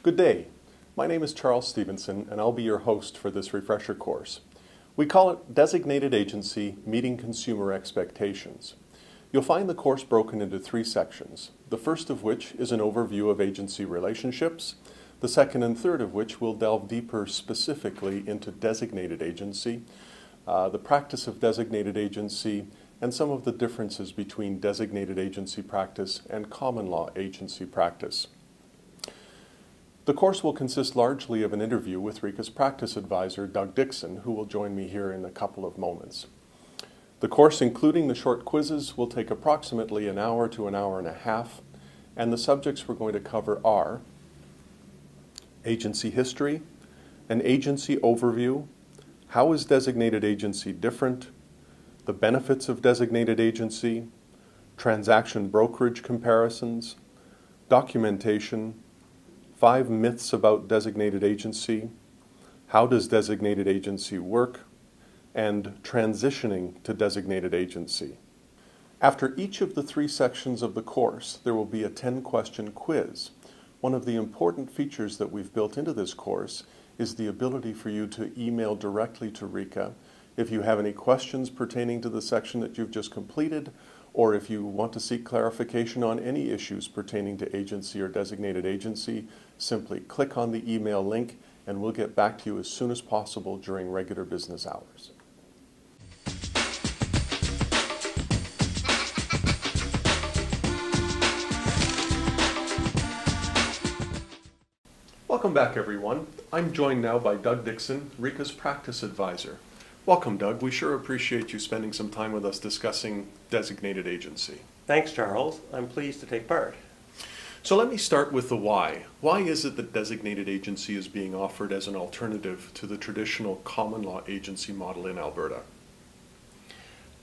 Good day. My name is Charles Stevenson, and I'll be your host for this refresher course. We call it Designated Agency Meeting Consumer Expectations. You'll find the course broken into 3 sections, the first of which is an overview of agency relationships, the second and third of which will delve deeper specifically into designated agency, the practice of designated agency, and some of the differences between designated agency practice and common law agency practice. The course will consist largely of an interview with RECA's practice advisor, Doug Dixon, who will join me here in a couple of moments. The course, including the short quizzes, will take approximately an hour to an hour and a half, and the subjects we're going to cover are agency history, an agency overview, how is designated agency different, the benefits of designated agency, transaction brokerage comparisons, documentation, 5 myths about designated agency, how does designated agency work, and transitioning to designated agency. After each of the 3 sections of the course, there will be a 10-question quiz. One of the important features that we've built into this course is the ability for you to email directly to RECA if you have any questions pertaining to the section that you've just completed, or if you want to seek clarification on any issues pertaining to agency or designated agency, simply click on the email link and we'll get back to you as soon as possible during regular business hours. Welcome back, everyone. I'm joined now by Doug Dixon, RECA's practice advisor. Welcome, Doug. We sure appreciate you spending some time with us discussing designated agency. Thanks, Charles. I'm pleased to take part. So let me start with the why. Why is it that designated agency is being offered as an alternative to the traditional common law agency model in Alberta?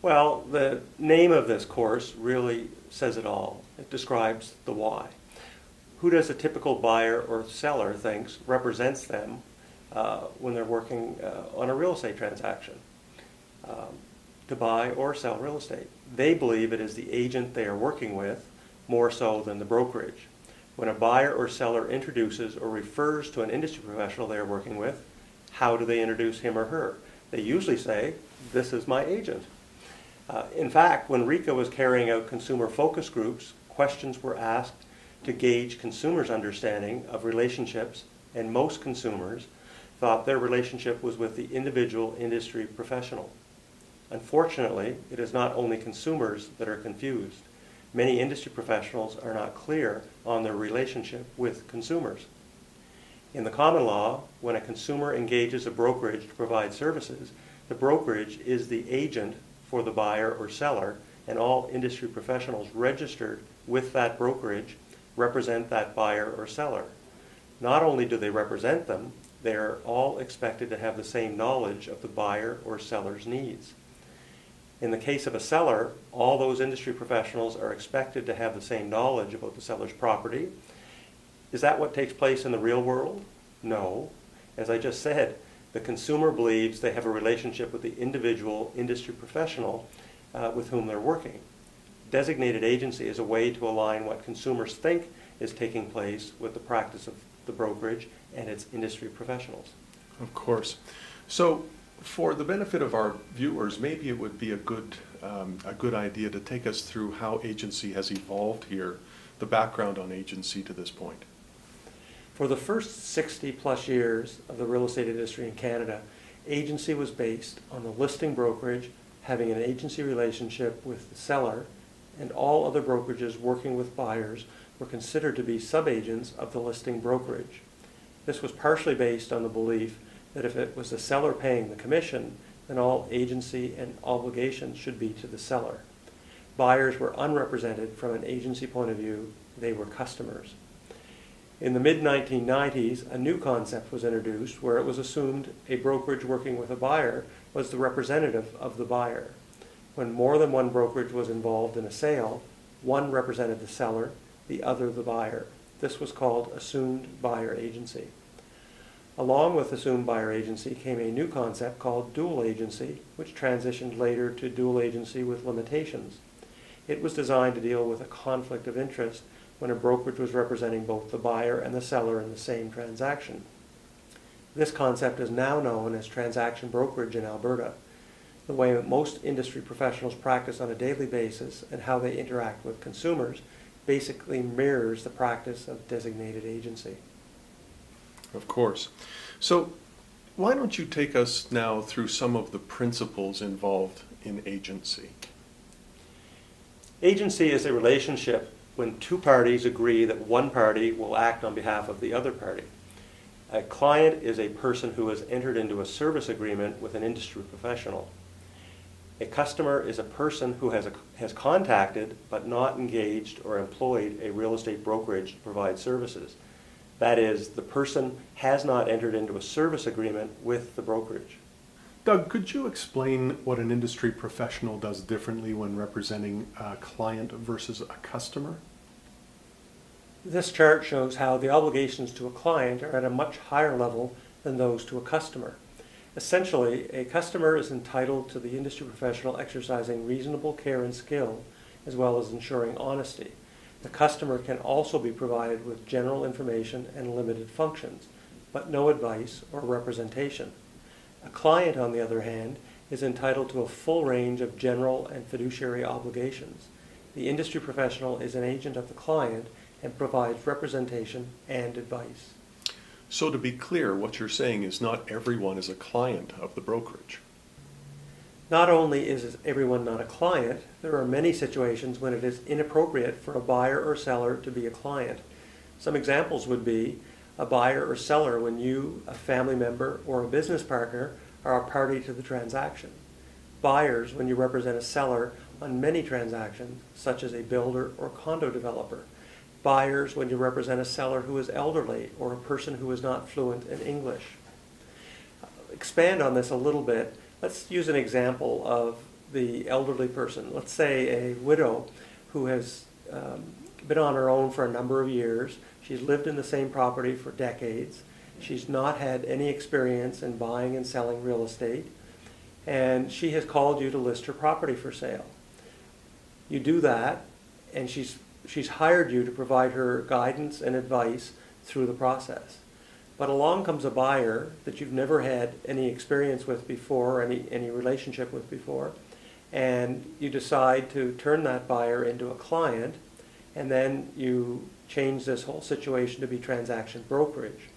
Well, the name of this course really says it all. It describes the why. Who does a typical buyer or seller thinks represents them when they're working on a real estate transaction to buy or sell real estate? They believe it is the agent they are working with more so than the brokerage. When a buyer or seller introduces or refers to an industry professional they are working with, how do they introduce him or her? They usually say, "This is my agent." In fact, when RECA was carrying out consumer focus groups, questions were asked to gauge consumers' understanding of relationships, and most consumers thought their relationship was with the individual industry professional. Unfortunately, it is not only consumers that are confused. Many industry professionals are not clear on their relationship with consumers. In the common law, when a consumer engages a brokerage to provide services, the brokerage is the agent for the buyer or seller, and all industry professionals registered with that brokerage represent that buyer or seller. Not only do they represent them, they are all expected to have the same knowledge of the buyer or seller's needs. In the case of a seller, all those industry professionals are expected to have the same knowledge about the seller's property. Is that what takes place in the real world? No. As I just said, the consumer believes they have a relationship with the individual industry professional with whom they're working. Designated agency is a way to align what consumers think is taking place with the practice of the brokerage and its industry professionals. Of course. So for the benefit of our viewers, maybe it would be a good idea to take us through how agency has evolved here, the background on agency to this point. For the first 60 plus years of the real estate industry in Canada, agency was based on the listing brokerage having an agency relationship with the seller, and all other brokerages working with buyers were considered to be subagents of the listing brokerage. This was partially based on the belief that if it was the seller paying the commission, then all agency and obligations should be to the seller. Buyers were unrepresented from an agency point of view. They were customers. In the mid-1990s, a new concept was introduced where it was assumed a brokerage working with a buyer was the representative of the buyer. When more than one brokerage was involved in a sale, one represented the seller, the other the buyer. This was called assumed buyer agency. Along with assumed buyer agency came a new concept called dual agency, which transitioned later to dual agency with limitations. It was designed to deal with a conflict of interest when a brokerage was representing both the buyer and the seller in the same transaction. This concept is now known as transaction brokerage in Alberta. The way most industry professionals practice on a daily basis and how they interact with consumers basically mirrors the practice of designated agency. Of course. So why don't you take us now through some of the principles involved in agency? Agency is a relationship when two parties agree that one party will act on behalf of the other party. A client is a person who has entered into a service agreement with an industry professional. A customer is a person who has contacted but not engaged or employed a real estate brokerage to provide services. That is, the person has not entered into a service agreement with the brokerage. Doug, could you explain what an industry professional does differently when representing a client versus a customer? This chart shows how the obligations to a client are at a much higher level than those to a customer. Essentially, a customer is entitled to the industry professional exercising reasonable care and skill, as well as ensuring honesty. The customer can also be provided with general information and limited functions, but no advice or representation. A client, on the other hand, is entitled to a full range of general and fiduciary obligations. The industry professional is an agent of the client and provides representation and advice. So to be clear, what you're saying is not everyone is a client of the brokerage. Not only is everyone not a client, there are many situations when it is inappropriate for a buyer or seller to be a client. Some examples would be a buyer or seller when you, a family member, or a business partner are a party to the transaction. Buyers when you represent a seller on many transactions, such as a builder or condo developer. Buyers when you represent a seller who is elderly or a person who is not fluent in English. Expand on this a little bit. Let's use an example of the elderly person. Let's say a widow who has been on her own for a number of years. She's lived in the same property for decades. She's not had any experience in buying and selling real estate. And she has called you to list her property for sale. You do that, and she's hired you to provide her guidance and advice through the process. But along comes a buyer that you've never had any experience with before, any relationship with before, and you decide to turn that buyer into a client, and then you change this whole situation to be transaction brokerage.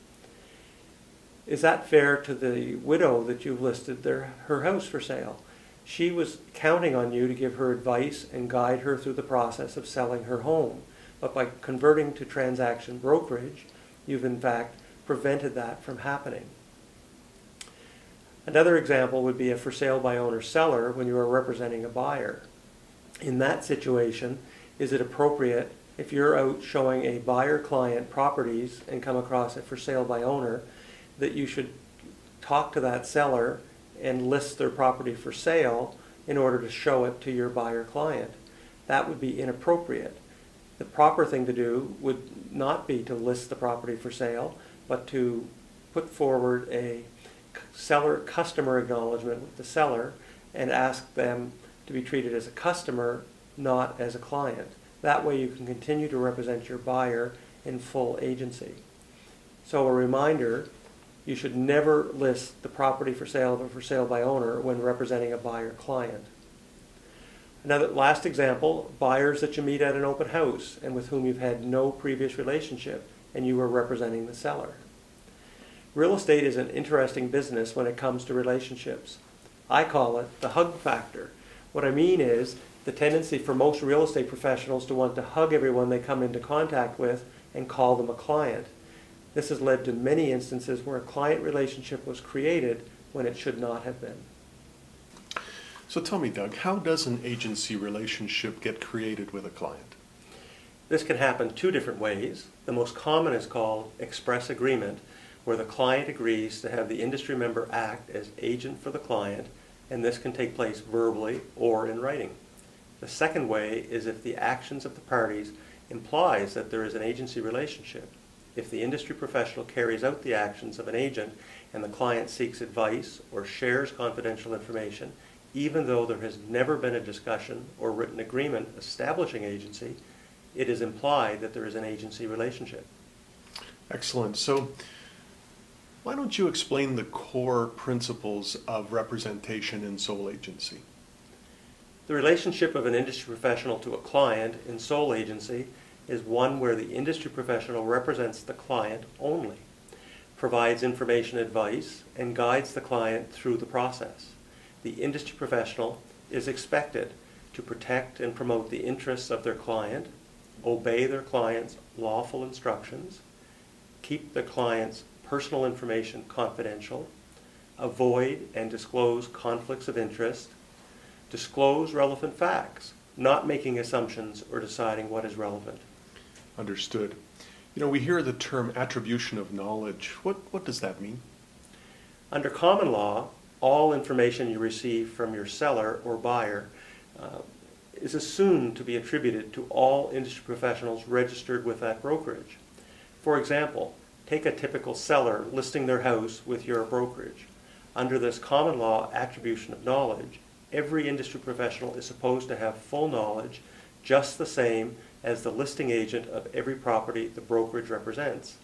Is that fair to the widow that you've listed her house for sale? She was counting on you to give her advice and guide her through the process of selling her home. But by converting to transaction brokerage, you've in fact prevented that from happening. Another example would be a for sale by owner seller when you are representing a buyer. In that situation, is it appropriate if you're out showing a buyer client properties and come across a for sale by owner that you should talk to that seller and list their property for sale in order to show it to your buyer client? That would be inappropriate. The proper thing to do would not be to list the property for sale, but to put forward a seller-customer acknowledgement with the seller and ask them to be treated as a customer, not as a client. That way you can continue to represent your buyer in full agency. So a reminder, you should never list the property for sale of a for sale by owner when representing a buyer client. Another last example, buyers that you meet at an open house and with whom you've had no previous relationship and you are representing the seller. Real estate is an interesting business when it comes to relationships. I call it the hug factor. What I mean is the tendency for most real estate professionals to want to hug everyone they come into contact with and call them a client. This has led to many instances where a client relationship was created when it should not have been. So tell me, Doug, how does an agency relationship get created with a client? This can happen two different ways. The most common is called express agreement, where the client agrees to have the industry member act as agent for the client, and this can take place verbally or in writing. The second way is if the actions of the parties implies that there is an agency relationship. If the industry professional carries out the actions of an agent and the client seeks advice or shares confidential information, even though there has never been a discussion or written agreement establishing agency, it is implied that there is an agency relationship. Excellent. So why don't you explain the core principles of representation in sole agency? The relationship of an industry professional to a client in sole agency is one where the industry professional represents the client only, provides information advice, and guides the client through the process. The industry professional is expected to protect and promote the interests of their client, obey their client's lawful instructions, keep the client's personal information confidential, avoid and disclose conflicts of interest, disclose relevant facts, not making assumptions or deciding what is relevant. Understood. You know, we hear the term attribution of knowledge. What does that mean? Under common law, all information you receive from your seller or buyer is assumed to be attributed to all industry professionals registered with that brokerage. For example, take a typical seller listing their house with your brokerage. Under this common law attribution of knowledge, every industry professional is supposed to have full knowledge, just the same as the listing agent of every property the brokerage represents.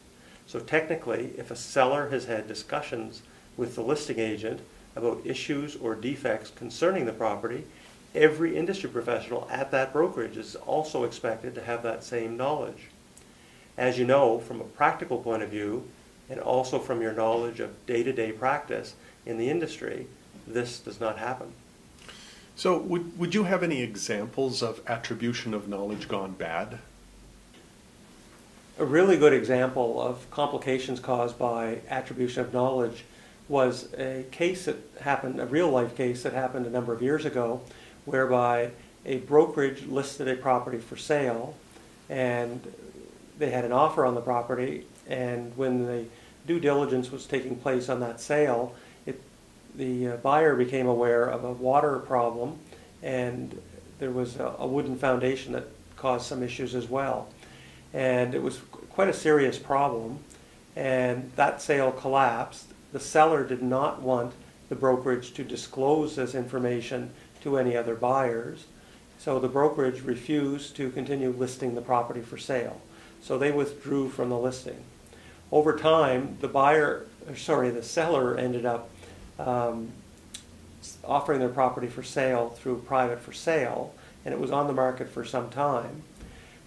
So technically, if a seller has had discussions with the listing agent about issues or defects concerning the property, every industry professional at that brokerage is also expected to have that same knowledge. As you know, from a practical point of view, and also from your knowledge of day-to-day practice in the industry, this does not happen. So would you have any examples of attribution of knowledge gone bad? A really good example of complications caused by attribution of knowledge was a case that happened, a real-life case that happened a number of years ago, whereby a brokerage listed a property for sale, and they had an offer on the property, and when the due diligence was taking place on that sale, the buyer became aware of a water problem, and there was a wooden foundation that caused some issues as well. And it was quite a serious problem, and that sale collapsed. The seller did not want the brokerage to disclose this information to any other buyers, so the brokerage refused to continue listing the property for sale. So they withdrew from the listing. Over time, the seller ended up offering their property for sale through private for sale, and it was on the market for some time.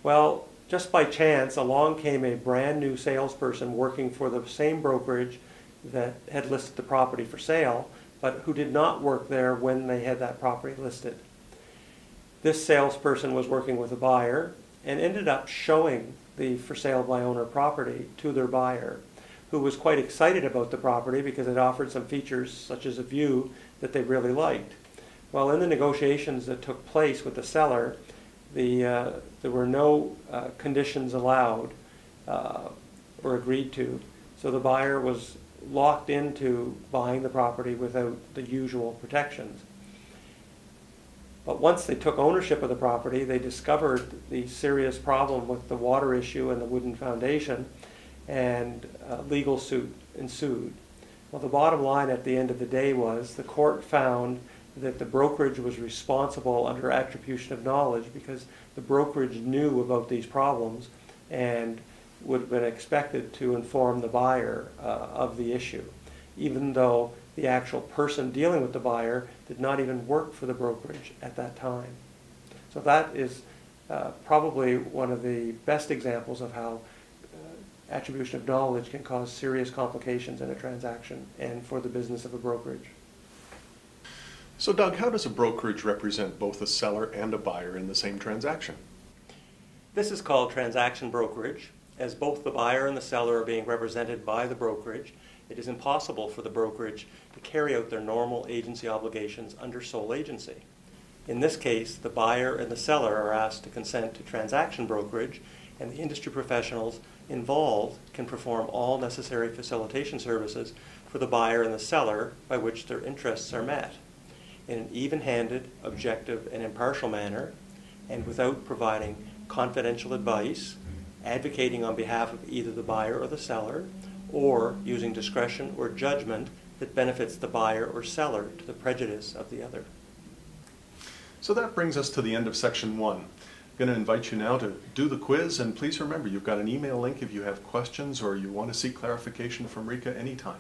Well, just by chance, along came a brand new salesperson working for the same brokerage that had listed the property for sale, but who did not work there when they had that property listed. This salesperson was working with a buyer and ended up showing the for sale by owner property to their buyer, who was quite excited about the property because it offered some features such as a view that they really liked. Well, in the negotiations that took place with the seller, there were no conditions allowed or agreed to, so the buyer was locked into buying the property without the usual protections. But once they took ownership of the property, they discovered the serious problem with the water issue and the wooden foundation, and a legal suit ensued. Well, the bottom line at the end of the day was the court found that the brokerage was responsible under attribution of knowledge because the brokerage knew about these problems and would have been expected to inform the buyer of the issue, even though the actual person dealing with the buyer did not even work for the brokerage at that time. So that is probably one of the best examples of how attribution of knowledge can cause serious complications in a transaction and for the business of a brokerage. So Doug, how does a brokerage represent both a seller and a buyer in the same transaction? This is called transaction brokerage. As both the buyer and the seller are being represented by the brokerage, it is impossible for the brokerage to carry out their normal agency obligations under sole agency. In this case, the buyer and the seller are asked to consent to transaction brokerage, and the industry professionals involved can perform all necessary facilitation services for the buyer and the seller by which their interests are met in an even-handed, objective, and impartial manner, and without providing confidential advice, advocating on behalf of either the buyer or the seller, or using discretion or judgment that benefits the buyer or seller to the prejudice of the other. So that brings us to the end of section 1. going to invite you now to do the quiz, and please remember, you've got an email link if you have questions or you want to seek clarification from RECA anytime.